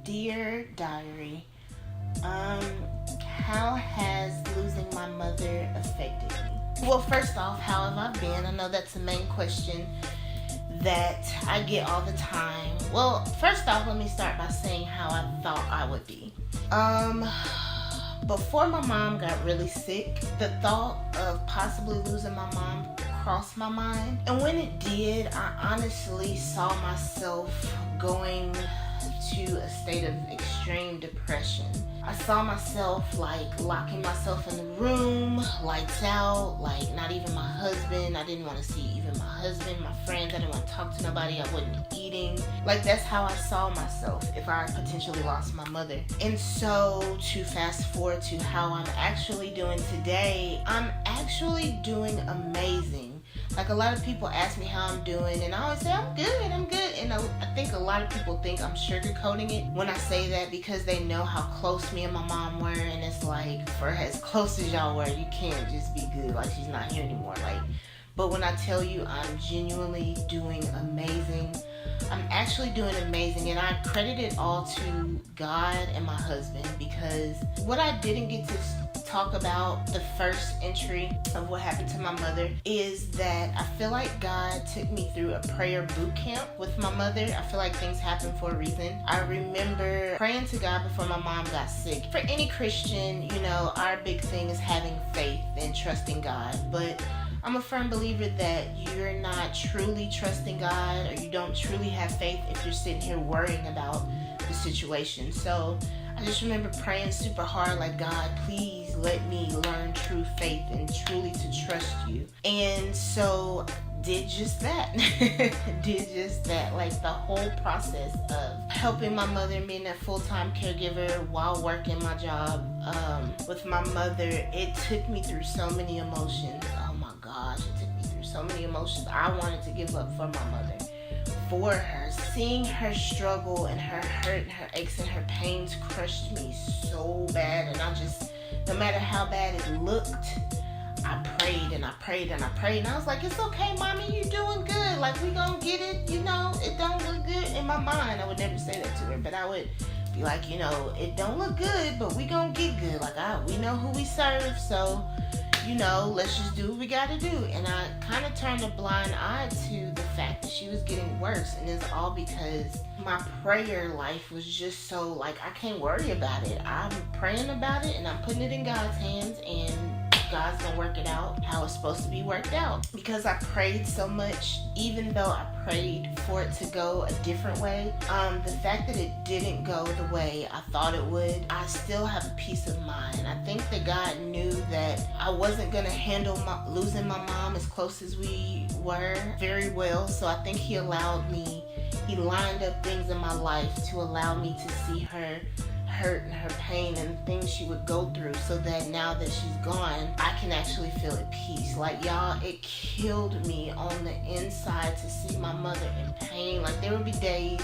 Dear Diary, how has losing my mother affected me? Well, first off, how have I been? I know that's the main question that I get all the time. Well, first off, let me start by saying how I thought I would be. Before my mom got really sick, the thought of possibly losing my mom crossed my mind. And when it did, I honestly saw myself going to a state of extreme depression. I saw myself like locking myself in the room, lights out, like not even my husband. I didn't want to see even my husband, my friends. I didn't want to talk to nobody. I wasn't eating. Like that's how I saw myself if I potentially lost my mother. And so to fast forward to how I'm actually doing today, I'm actually doing amazing. Like a lot of people ask me how I'm doing and I always say I'm good. And I think a lot of people think I'm sugarcoating it when I say that because they know how close me and my mom were, and it's like, for as close as y'all were, you can't just be good, like she's not here anymore. Like, but when I tell you I'm genuinely doing amazing, I'm actually doing amazing, and I credit it all to God and my husband, because what I didn't get to talk about the first entry of what happened to my mother is that I feel like God took me through a prayer boot camp with my mother. I feel like things happen for a reason. I remember praying to God before my mom got sick. For any Christian, you know, our big thing is having faith and trusting God, but I'm a firm believer that you're not truly trusting God, or you don't truly have faith if you're sitting here worrying about the situation. So I just remember praying super hard, like, God, please let me learn true faith and truly to trust you. And so did just that. Like the whole process of helping my mother and being a full-time caregiver while working my job with my mother, it took me through so many emotions. Oh my gosh, it took me through so many emotions. I wanted to give up for my mother, for her. Seeing her struggle and her hurt and her aches and her pains crushed me so bad, and I just, no matter how bad it looked, I prayed and I prayed and I prayed, and I was like, it's okay, mommy, you doing good, like we gonna get it, you know, it don't look good. In my mind, I would never say that to her, but I would be like, you know, it don't look good, but we gonna get good, like we know who we serve, so you know, let's just do what we gotta do. And I kind of turned a blind eye to the fact that she was getting worse, and it's all because my prayer life was just so, like, I can't worry about it. I'm praying about it and I'm putting it in God's hands, and God's gonna work it out how it's supposed to be worked out. Because I prayed so much, even though I prayed for it to go a different way, the fact that it didn't go the way I thought it would, I still have a peace of mind. I think that God knew that I wasn't gonna handle losing my mom as close as we were very well, so I think He allowed me, He lined up things in my life to allow me to see her hurt and her pain and things she would go through, so that now that she's gone, I can actually feel at peace. Like, y'all, it killed me on the inside to see my mother in pain. Like, there would be days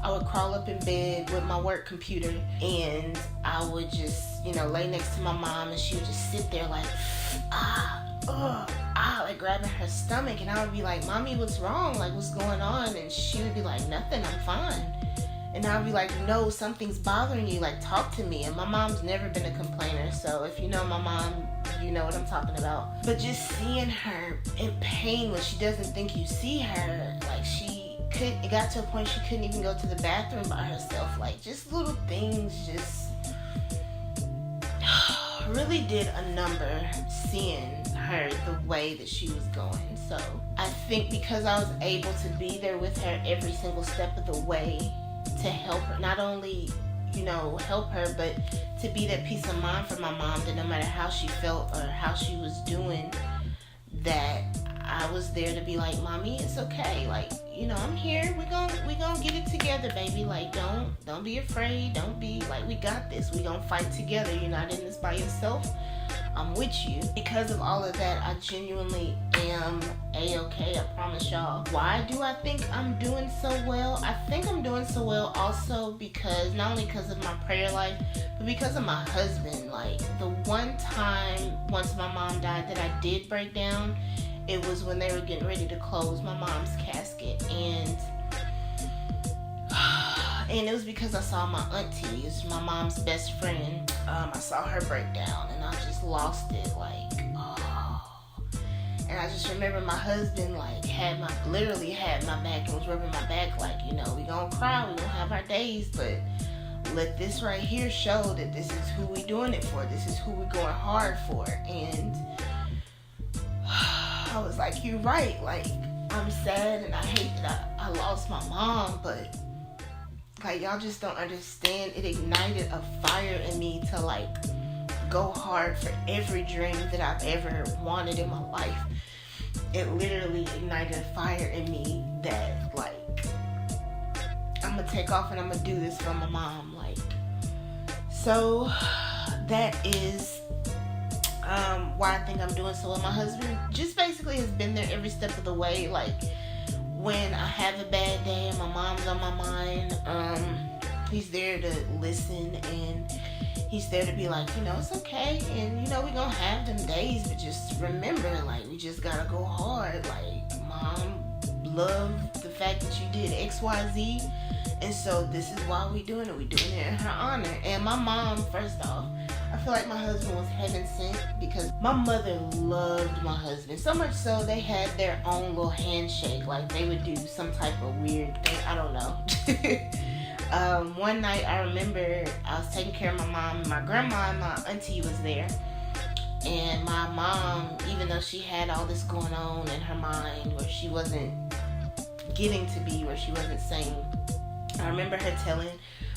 I would crawl up in bed with my work computer and I would just, you know, lay next to my mom, and she would just sit there like, like grabbing her stomach, and I would be like, mommy, what's wrong? Like, what's going on? And she would be like, nothing, I'm fine. And I'll be like, no, something's bothering you, like, talk to me. And my mom's never been a complainer, so if you know my mom, you know what I'm talking about. But just seeing her in pain when she doesn't think you see her, like, it got to a point she couldn't even go to the bathroom by herself. Like, just little things just really did a number seeing her the way that she was going. So I think because I was able to be there with her every single step of the way, to help her, not only, you know, help her, but to be that peace of mind for my mom, that no matter how she felt or how she was doing, that I was there to be like, mommy, it's okay, like, you know, I'm here, we gonna get it together, baby. Like, don't be afraid, don't be, like, we got this, we gonna fight together, you're not in this by yourself. I'm with you. Because of all of that, I genuinely am a-okay. I promise y'all. Why do I think I'm doing so well? I think I'm doing so well also because, not only because of my prayer life, but because of my husband. Like, the one time, once my mom died, that I did break down, it was when they were getting ready to close my mom's casket. And it was because I saw my auntie, it's my mom's best friend. I saw her break down and I just lost it, like, oh. And I just remember my husband, like, literally had my back and was rubbing my back, like, you know, we gonna cry, we gonna have our days, but let this right here show that this is who we doing it for. This is who we going hard for. And I was like, you're right. Like, I'm sad and I hate that I lost my mom, but like, y'all just don't understand. It ignited a fire in me to like go hard for every dream that I've ever wanted in my life. It literally ignited a fire in me that like, I'm gonna take off and I'm gonna do this for my mom. Like, so that is why I think I'm doing so well. My husband just basically has been there every step of the way. Like, when I have a bad day and my mom's on my mind, he's there to listen, and he's there to be like, you know, it's okay, and you know, we gonna have them days, but just remember, like, we just gotta go hard. Like, mom loved the fact that you did XYZ, and so this is why we doing it. We doing it in her honor. And my mom, first off, I feel like my husband was heaven sent because my mother loved my husband. So much so they had their own little handshake. Like, they would do some type of weird thing. I don't know. One night I remember I was taking care of my mom, and my grandma and my auntie was there. And my mom, even though she had all this going on in her mind where she wasn't getting to be, where she wasn't sane, I remember her telling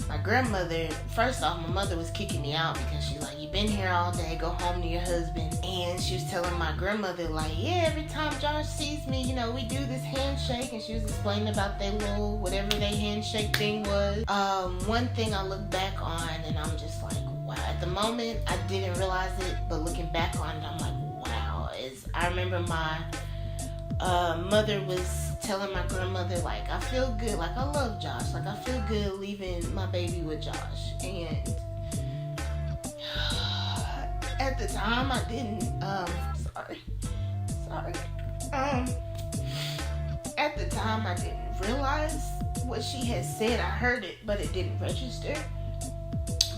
my grandmother, first off, my mother was kicking me out because she's like, you been here all day, go home to your husband. And she was telling my grandmother, like, yeah, every time Josh sees me, you know, we do this handshake. And she was explaining about their little, whatever their handshake thing was. One thing I look back on and I'm just like, wow. At the moment, I didn't realize it, but looking back on it, I'm like, wow. I remember my mother was telling my grandmother, like, I feel good, like, I love Josh, like, I feel good leaving my baby with Josh. And at the time I didn't at the time I didn't realize what she had said. I heard it, but it didn't register.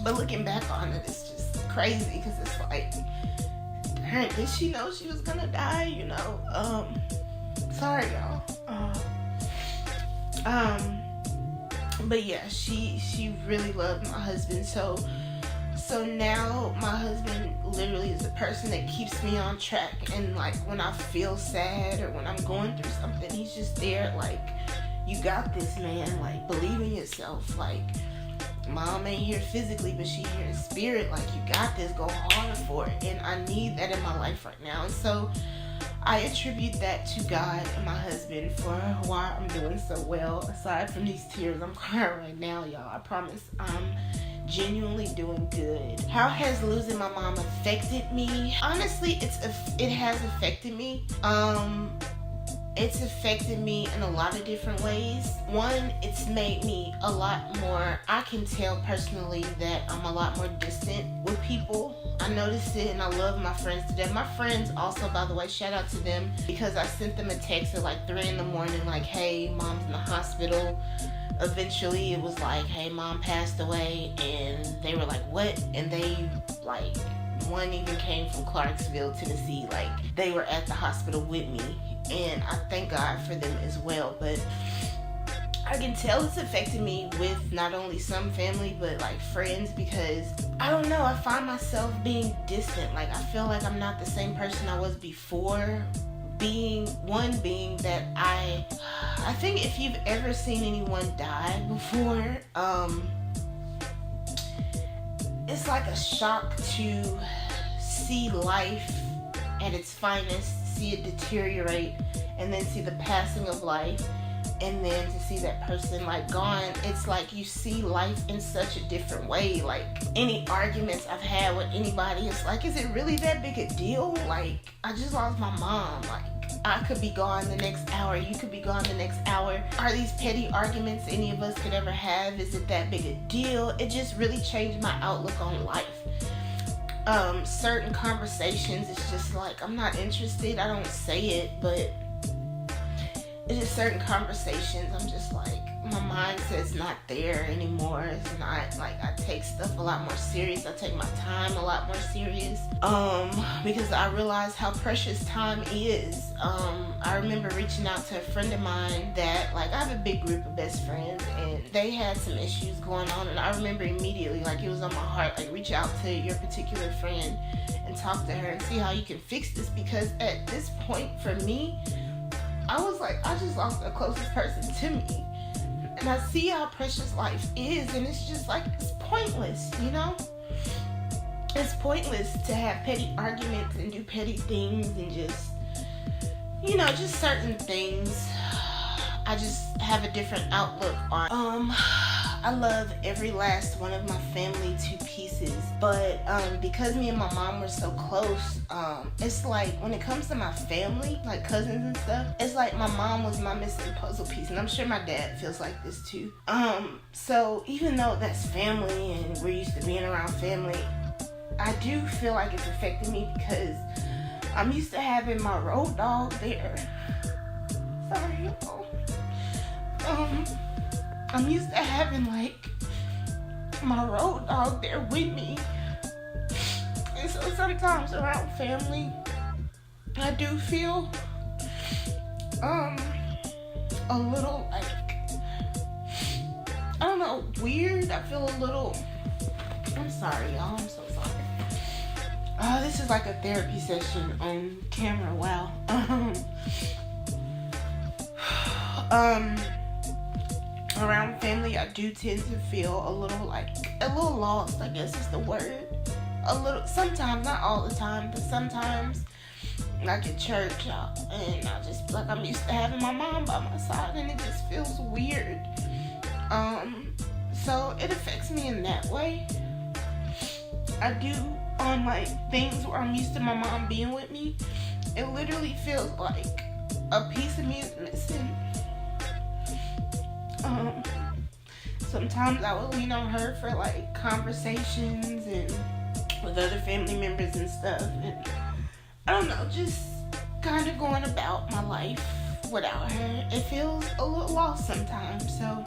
But looking back on it, it's just crazy because it's like, did she know she was gonna die, you know? Sorry, y'all. But yeah, she really loved my husband. So now my husband literally is the person that keeps me on track. And like, when I feel sad or when I'm going through something, he's just there. Like, you got this, man. Like, believe in yourself. Like, mom ain't here physically, but she here in spirit. Like, you got this. Go hard for it. And I need that in my life right now. And so I attribute that to God and my husband for why I'm doing so well. Aside from these tears I'm crying right now, y'all, I promise I'm genuinely doing good. How has losing my mom affected me? Honestly, it has affected me. It's affected me in a lot of different ways. One, it's made me a lot more, I can tell personally that I'm a lot more distant with people. I noticed it, and I love my friends to death. My friends also, by the way, shout out to them, because I sent them a text at like 3 a.m, like, hey, mom's in the hospital. Eventually it was like, hey, mom passed away, and they were like, what? And they, like, one even came from Clarksville, Tennessee. Like, they were at the hospital with me, and I thank God for them as well. But I can tell it's affected me with not only some family, but like friends, because I don't know, I find myself being distant. Like, I feel like I'm not the same person I was before. Being that I think if you've ever seen anyone die before, it's like a shock to see life at its finest, see it deteriorate, and then see the passing of life. and then to see that person like gone, it's like you see life in such a different way. Like any arguments I've had with anybody, it's like, is it really that big a deal? Like, I just lost my mom. Like, I could be gone the next hour, you could be gone the next hour. Are these petty arguments any of us could ever have? Is it that big a deal? It just really changed my outlook on life. Certain conversations, it's just like, I'm not interested. I don't say it, but it's just certain conversations, I'm just like, my mindset's not there anymore. It's not like, I take stuff a lot more serious. I take my time a lot more serious. Because I realize how precious time is. I remember reaching out to a friend of mine that, like, I have a big group of best friends, and they had some issues going on, and I remember immediately, like, it was on my heart, like, reach out to your particular friend and talk to her and see how you can fix this, because at this point for me, I was like, I just lost the closest person to me. And I see how precious life is, and it's just like, it's pointless, you know? It's pointless to have petty arguments and do petty things and just, you know, just certain things. I just have a different outlook on. I love every last one of my family to pieces, but because me and my mom were so close, it's like when it comes to my family, like cousins and stuff, it's like my mom was my missing puzzle piece, and I'm sure my dad feels like this too. So even though that's family and we're used to being around family, I do feel like it's affected me because I'm used to having my road dog there. Sorry, y'all. I'm used to having like my road dog there with me. And so sometimes around family, I do feel a little like, I don't know, weird. I feel a little, I'm sorry y'all, I'm so sorry. This is like a therapy session on camera, wow. Around family, I do tend to feel a little lost, I guess is the word. A little, sometimes, not all the time, but sometimes, like at church, and I just, like, I'm used to having my mom by my side, and it just feels weird. So it affects me in that way. I do, on like things where I'm used to my mom being with me, it literally feels like a piece of me is missing. Sometimes I will lean on her for like conversations and with other family members and stuff, and I don't know, just kind of going about my life without her. It feels a little lost sometimes. So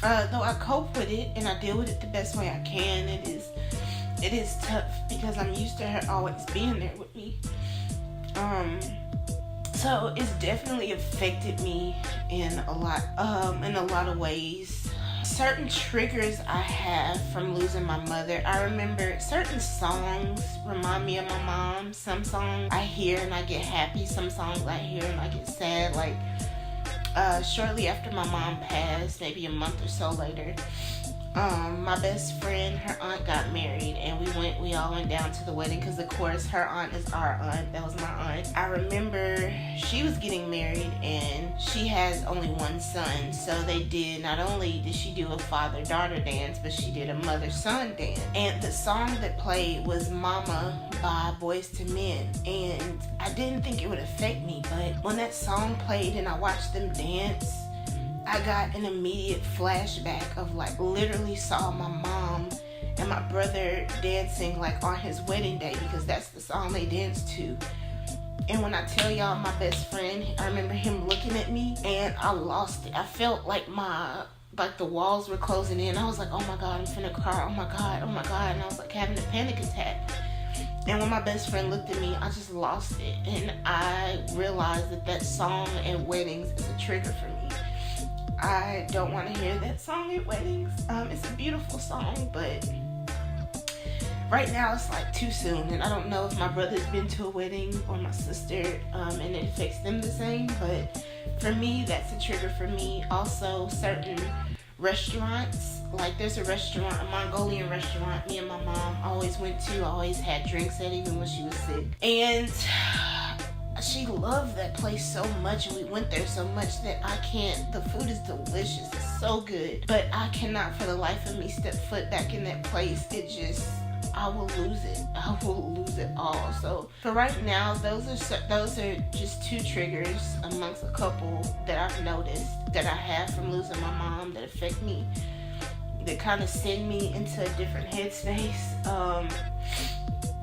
though I cope with it and I deal with it the best way I can, it is tough because I'm used to her always being there with me. So it's definitely affected me in a lot of ways. Certain triggers I have from losing my mother. I remember certain songs remind me of my mom. Some songs I hear and I get happy. Some songs I hear and I get sad. Like shortly after my mom passed, maybe a month or so later, my best friend, her aunt got married, and we all went down to the wedding because, of course, her aunt is our aunt. That was my aunt. I remember she was getting married, and she has only one son, so not only did she do a father-daughter dance, but she did a mother-son dance. And the song that played was Mama by Boyz II Men, and I didn't think it would affect me, but when that song played and I watched them dance, I got an immediate flashback of like literally saw my mom and my brother dancing like on his wedding day, because that's the song they danced to. And when I tell y'all, my best friend, I remember him looking at me and I lost it. I felt like the walls were closing in. I was like, oh my God, I'm finna cry. Oh my God. And I was like having a panic attack. And when my best friend looked at me, I just lost it. And I realized that song at weddings is a trigger for me. I don't want to hear that song at weddings. It's a beautiful song, but right now it's like too soon, and I don't know if my brother's been to a wedding or my sister, and it affects them the same, but for me, that's a trigger for me. Also, certain restaurants, like there's a Mongolian restaurant me and my mom always went to, always had drinks at, even when she was sick, and she loved that place so much, and we went there so much that I can't. The food is delicious. It's so good. But I cannot for the life of me step foot back in that place. I will lose it. I will lose it all. So for right now, those are just 2 triggers amongst a couple that I've noticed that I have from losing my mom that affect me, that kind of send me into a different headspace.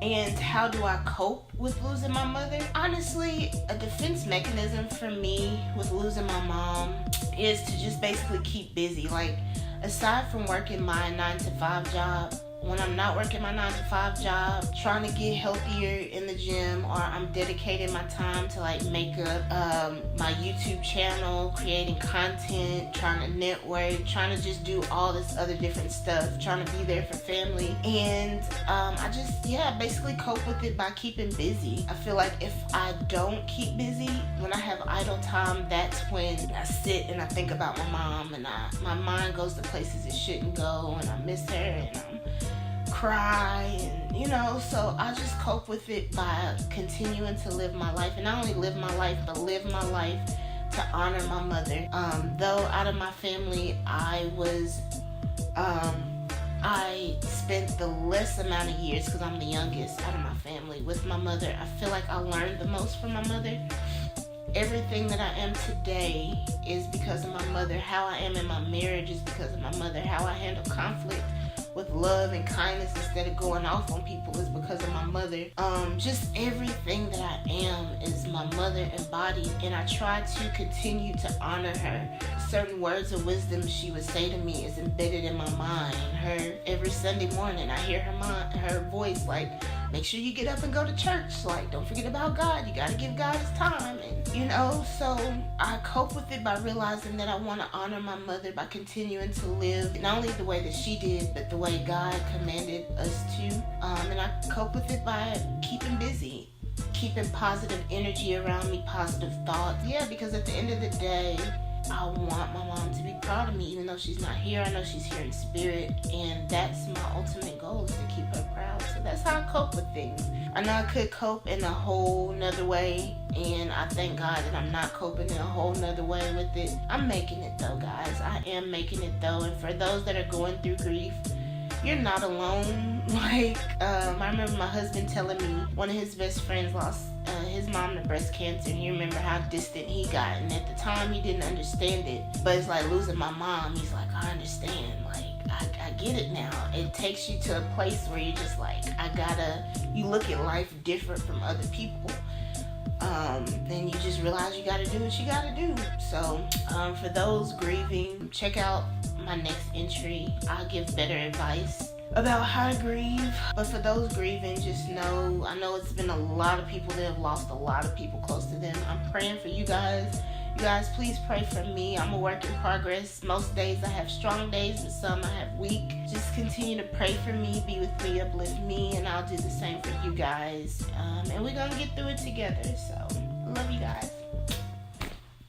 And how do I cope with losing my mother? Honestly, a defense mechanism for me with losing my mom is to just basically keep busy. Like, aside from working my 9-to-5 job, when I'm not working my 9-to-5 job, trying to get healthier in the gym, or I'm dedicating my time to like makeup, my YouTube channel, creating content, trying to network, trying to just do all this other different stuff, trying to be there for family. And I just, basically cope with it by keeping busy. I feel like if I don't keep busy, when I have idle time, that's when I sit and I think about my mom, and my mind goes to places it shouldn't go, and I miss her, and I'm cry, and so I just cope with it by continuing to live my life, and not only live my life, but live my life to honor my mother. Though out of my family, I spent the less amount of years, because I'm the youngest out of my family, with my mother. I feel like I learned the most from my mother. Everything that I am today is because of my mother. How I am in my marriage is because of my mother. How I handle conflict with love and kindness instead of going off on people is because of my mother. Just everything that I am is my mother embodied, and I try to continue to honor her. Certain words of wisdom she would say to me is embedded in my mind. Every Sunday morning I hear her voice, like, make sure you get up and go to church. Like, don't forget about God. You got to give God his time. And so I cope with it by realizing that I want to honor my mother by continuing to live not only the way that she did, but the way God commanded us to. And I cope with it by keeping busy, keeping positive energy around me, positive thoughts. Because at the end of the day, I want my mom to be proud of me, even though she's not here. I know she's here in spirit, and that's my ultimate goal, is to keep her proud. So that's how I cope with things. I know I could cope in a whole nother way, and I thank God that I'm not coping in a whole nother way with it. I'm making it though, guys. I am making it though. And for those that are going through grief, you're not alone. Like, I remember my husband telling me one of his best friends lost his mom to breast cancer, and you remember how distant he got, and at the time he didn't understand it. But it's like losing my mom, he's like, I understand, like I get it now. It takes you to a place where you're just like, you look at life different from other people. Then you just realize you gotta do what you gotta do. So for those grieving, check out my next entry. I'll give better advice about how to grieve. But for those grieving, just know, I know it's been a lot of people that have lost a lot of people close to them. I'm praying for you guys. You guys, please pray for me. I'm a work in progress. Most days I have strong days, but some I have weak. Just continue to pray for me, be with me, uplift me, and I'll do the same for you guys. And we're gonna get through it together. So, love you guys.